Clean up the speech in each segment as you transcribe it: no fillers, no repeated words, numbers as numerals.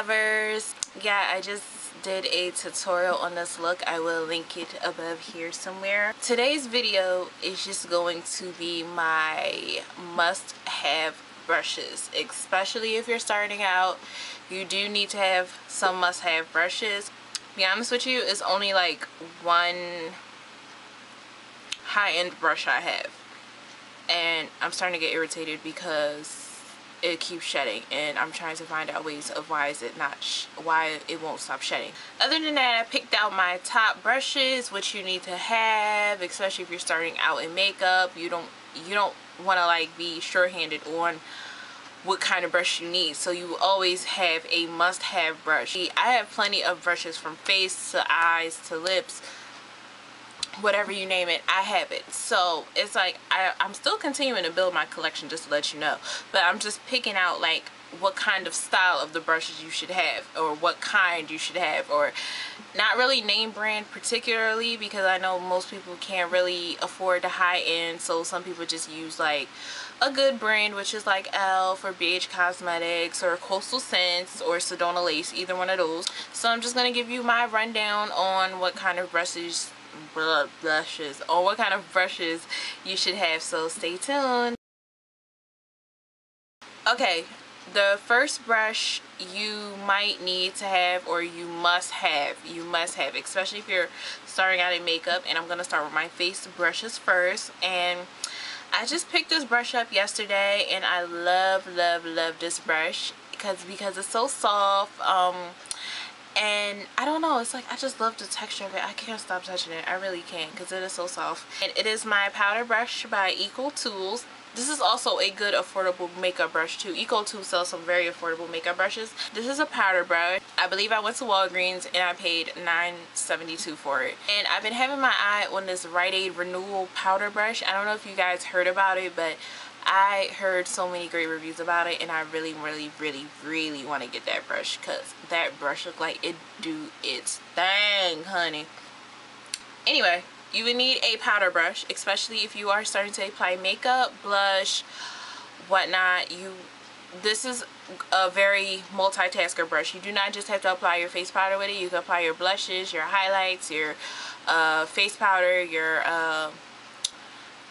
lovers. Yeah, I just did a tutorial on this look. I will link it above here somewhere. Today's video is just going to be my must-have brushes, especially if you're starting out. You do need to have some must-have brushes. To be honest with you, it's only like one high-end brush I have, and I'm starting to get irritated because it keeps shedding, and I'm trying to find out ways of why it won't stop shedding. Other than that, I picked out my top brushes, which you need to have, especially if you're starting out in makeup. You don't want to like be sure-handed on what kind of brush you need, so you always have a must-have brush. I have plenty of brushes, from face to eyes to lips, whatever you name it, I have it. So it's like I'm still continuing to build my collection, just to let you know, but I'm just picking out like what kind of style of the brushes you should have, or what kind you should have, or not really name brand particularly, because I know most people can't really afford the high end, so some people just use like a good brand, which is like E.L.F or E.L.F Cosmetics or Coastal Scents or Sedona Lace, either one of those. So I'm just going to give you my rundown on what kind of brushes you should have, so stay tuned. Okay, the first brush you might need to have, or you must have, especially if you're starting out in makeup, and I'm going to start with my face brushes first. And I just picked this brush up yesterday, and I love this brush because it's so soft, and I don't know, it's like I just love the texture of it. I can't stop touching it. I really can't, because it is so soft. And it is my powder brush by Equal Tools. This is also a good affordable makeup brush too. Equal Tools sells some very affordable makeup brushes. This is a powder brush. I believe I went to Walgreens and I paid $9.72 for it. And I've been having my eye on this Rite Aid Renewal powder brush. I don't know if you guys heard about it, but I heard so many great reviews about it, and I really want to get that brush, because that brush look like it do its thing, honey. Anyway, you would need a powder brush, especially if you are starting to apply makeup, blush, whatnot. This is a very multitasker brush. You do not just have to apply your face powder with it. You can apply your blushes, your highlights, your face powder, your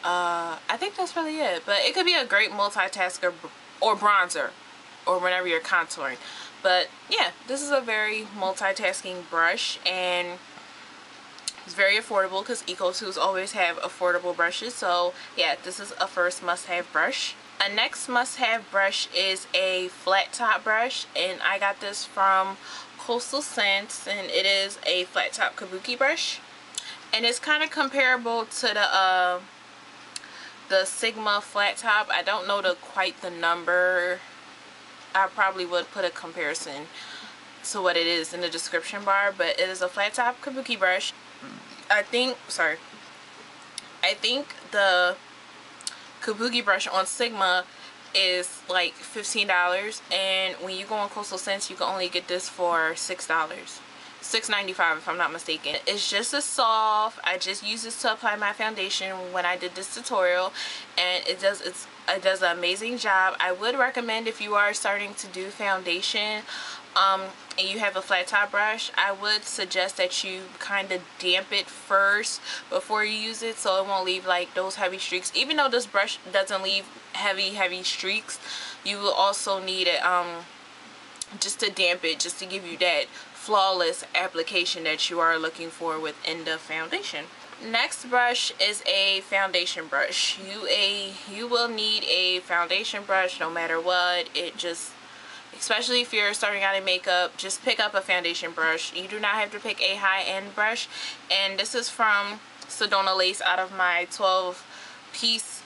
I think that's really it. But it could be a great multitasker, or bronzer, or whenever you're contouring. But yeah, this is a very multitasking brush, and it's very affordable, because Eco Tools always have affordable brushes. So yeah, this is a first must-have brush. A next must-have brush is a flat top brush, and I got this from Coastal Scents, and it is a flat top kabuki brush, and it's kind of comparable to the Sigma flat top. I don't know quite the number. I probably would put a comparison to what it is in the description bar, but it is a flat top kabuki brush. I think the kabuki brush on Sigma is like $15, and when you go on Coastal Scents, you can only get this for $6. $6.95 if I'm not mistaken. It's just as soft. I just used this to apply my foundation when I did this tutorial, and it does an amazing job. I would recommend, if you are starting to do foundation and you have a flat top brush, I would suggest that you kind of damp it first before you use it, so it won't leave like those heavy streaks. Even though this brush doesn't leave heavy streaks, you will also need it just to damp it, just to give you that flawless application that you are looking for within the foundation. Next brush is a foundation brush. You will need a foundation brush no matter what. Especially if you're starting out in makeup, just pick up a foundation brush. You do not have to pick a high-end brush. And this is from Sedona Lace, out of my 12-piece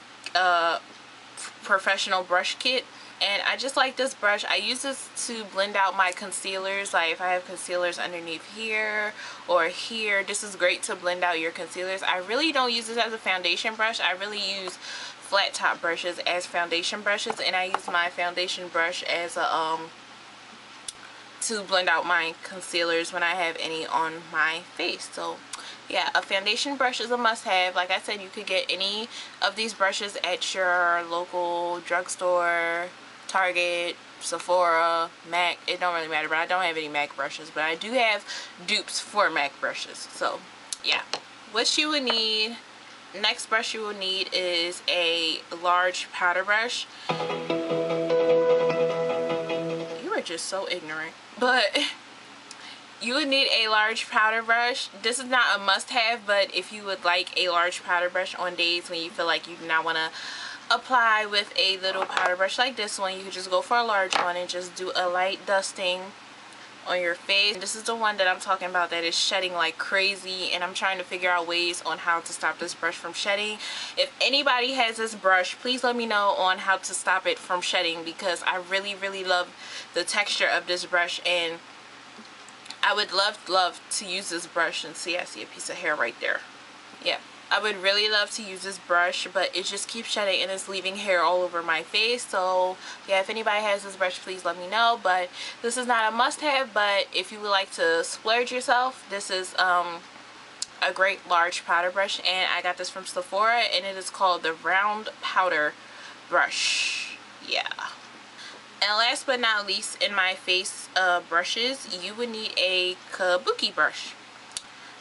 professional brush kit. And I just like this brush. I use this to blend out my concealers. Like if I have concealers underneath here or here, this is great to blend out your concealers. I really don't use this as a foundation brush. I really use flat top brushes as foundation brushes, and I use my foundation brush as a to blend out my concealers when I have any on my face. So yeah, a foundation brush is a must-have. Like I said, you could get any of these brushes at your local drugstore, Target, Sephora, MAC. It don't really matter, but I don't have any MAC brushes, but I do have dupes for MAC brushes. So yeah, what you would need, next brush you will need is a large powder brush. You are just so ignorant. But you would need a large powder brush. This is not a must-have, but if you would like a large powder brush on days when you feel like you do not want to apply with a little powder brush like this one, you could just go for a large one and just do a light dusting on your face. And this is the one that I'm talking about that is shedding like crazy, and I'm trying to figure out ways on how to stop this brush from shedding. If anybody has this brush, please let me know on how to stop it from shedding, because I really love the texture of this brush, and I would love to use this brush. And see, I see a piece of hair right there. Yeah, I would really love to use this brush, but it just keeps shedding and it's leaving hair all over my face. So yeah, if anybody has this brush, please let me know. But this is not a must-have, but if you would like to splurge yourself, this is a great large powder brush, and I got this from Sephora, and it is called the round powder brush. Yeah. And last but not least, in my face brushes, you would need a kabuki brush.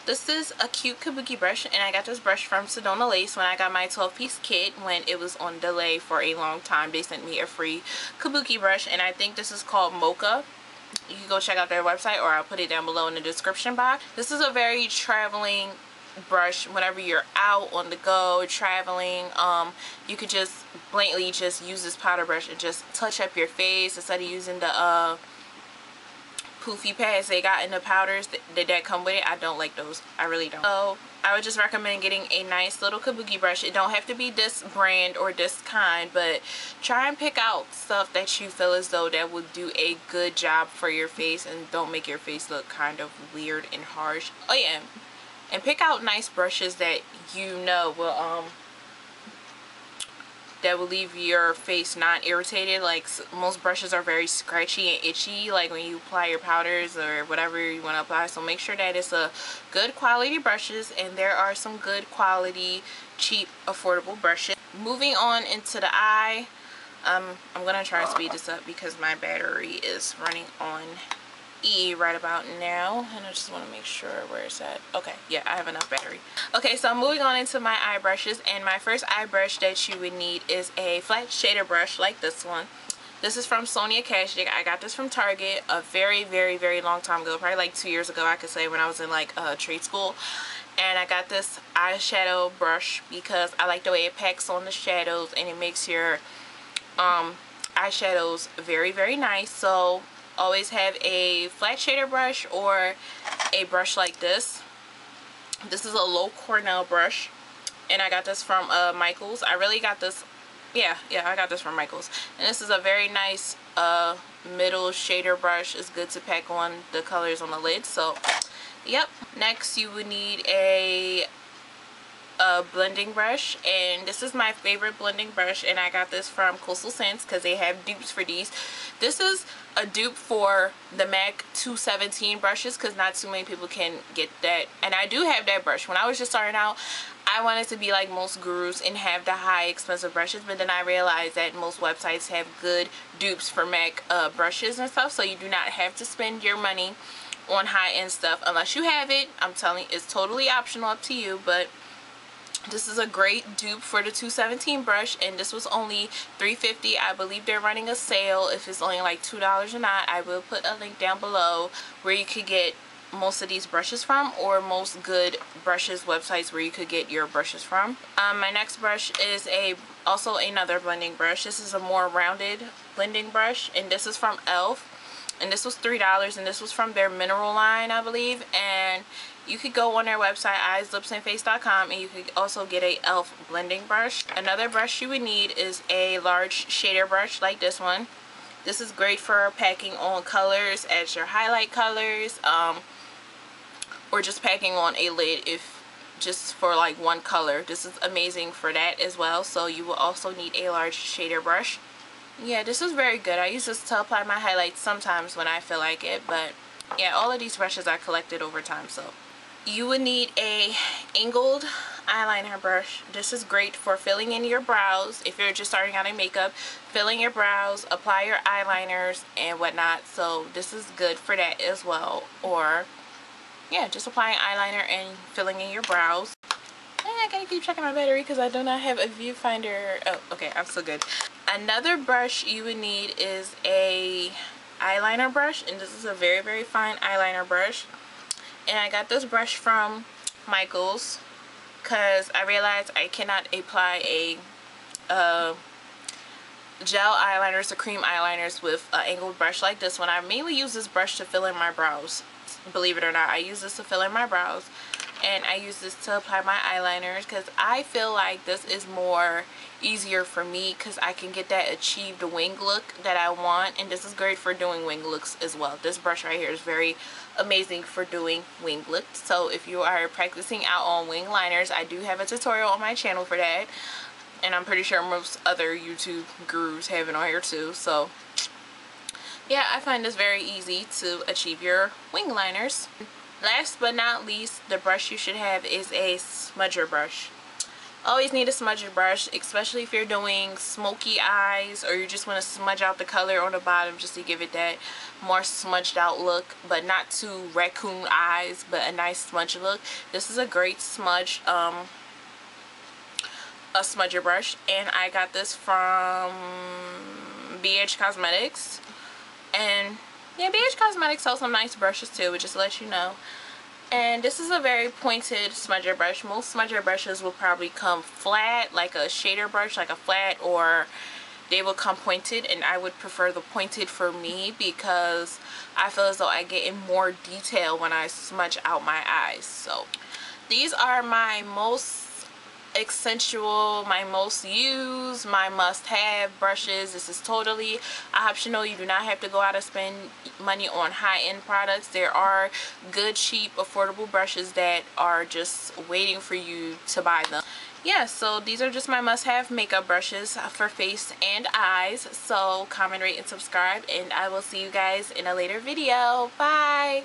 This is a cute kabuki brush, and I got this brush from Sedona Lace when I got my 12-piece kit. When it was on delay for a long time, they sent me a free kabuki brush, and I think this is called Mocha. You can go check out their website, or I'll put it down below in the description box. This is a very traveling brush. Whenever you're out on the go traveling, you could just blatantly just use this powder brush and just touch up your face instead of using the poofy pads they got in the powders that come with it. I don't like those. I really don't. So I would just recommend getting a nice little kabuki brush. It don't have to be this brand or this kind, but try and pick out stuff that you feel as though that would do a good job for your face and don't make your face look kind of weird and harsh. Oh yeah, and pick out nice brushes that you know will leave your face not irritated. Like most brushes are very scratchy and itchy, like when you apply your powders or whatever you want to apply. So make sure that it's a good quality brushes, and there are some good quality, cheap, affordable brushes. Moving on into the eye, I'm gonna try and speed this up because my battery is running on E right about now, and I just want to make sure where it's at. Okay, yeah, I have enough battery. Okay, so I'm moving on into my eye brushes, and my first eye brush that you would need is a flat shader brush like this one. This is from SONY. I got this from Target a very long time ago, probably like 2 years ago, I could say, when I was in like trade school. And I got this eyeshadow brush because I like the way it packs on the shadows, and it makes your eyeshadows very nice. So always have a flat shader brush or a brush like this. This is a low Cornell brush, and I got this from Michaels. I really got this, yeah, I got this from Michaels. And this is a very nice middle shader brush. It's good to pack on the colors on the lid. So yep. Next you would need a blending brush, and this is my favorite blending brush, and I got this from Coastal Scents because they have dupes for these. This is a dupe for the MAC 217 brushes because not too many people can get that, and I do have that brush. When I was just starting out, I wanted to be like most gurus and have the high expensive brushes, but then I realized that most websites have good dupes for MAC brushes and stuff, so you do not have to spend your money on high-end stuff unless you have it. I'm telling you, it's totally optional, up to you, but this is a great dupe for the 217 brush, and this was only $3.50. I believe they're running a sale. If it's only like $2 or not, I will put a link down below where you could get most of these brushes from, or most good brushes websites where you could get your brushes from. My next brush is also another blending brush. This is a more rounded blending brush, and this is from E.L.F. And this was $3, and this was from their mineral line, I believe. And you could go on their website, eyeslipsandface.com, and you could also get a E.L.F blending brush. Another brush you would need is a large shader brush like this one. This is great for packing on colors as your highlight colors, or just packing on a lid if just for like one color. This is amazing for that as well. So you will also need a large shader brush. Yeah, this is very good. I use this to apply my highlights sometimes when I feel like it, but yeah, all of these brushes I collected over time. So you would need a angled eyeliner brush. This is great for filling in your brows. If you're just starting out in makeup, filling your brows, apply your eyeliners and whatnot. So this is good for that as well. Or yeah, just applying eyeliner and filling in your brows. I gotta keep checking my battery because I do not have a viewfinder. Oh, okay, I'm so good. Another brush you would need is a eyeliner brush, and this is a very, very fine eyeliner brush. And I got this brush from Michael's because I realized I cannot apply a gel eyeliners or cream eyeliners with an angled brush like this one. I mainly use this brush to fill in my brows. Believe it or not, I use this to fill in my brows, and I use this to apply my eyeliners because I feel like this is more easier for me because I can get that achieved wing look that I want, and this is great for doing wing looks as well. This brush right here is very amazing for doing wing looks. So if you are practicing out on wing liners, I do have a tutorial on my channel for that, and I'm pretty sure most other YouTube gurus have it on here too. So yeah, I find this very easy to achieve your wing liners. Last but not least, the brush you should have is a smudger brush. Always need a smudger brush, especially if you're doing smoky eyes or you just want to smudge out the color on the bottom just to give it that more smudged out look, but not too raccoon eyes, but a nice smudge look. This is a great smudge, a smudger brush, and I got this from E.L.F Cosmetics. And yeah, E.L.F Cosmetics sells some nice brushes too, but just to let you know. And this is a very pointed smudger brush. Most smudger brushes will probably come flat, like a shader brush, like a flat, or they will come pointed, and I would prefer the pointed for me because I feel as though I get in more detail when I smudge out my eyes. So these are my most essential, my most used, my must-have brushes. This is totally optional. You do not have to go out and spend money on high-end products. There are good, cheap, affordable brushes that are just waiting for you to buy them. Yeah, so these are just my must-have makeup brushes for face and eyes. So comment, rate, and subscribe, and I will see you guys in a later video. Bye!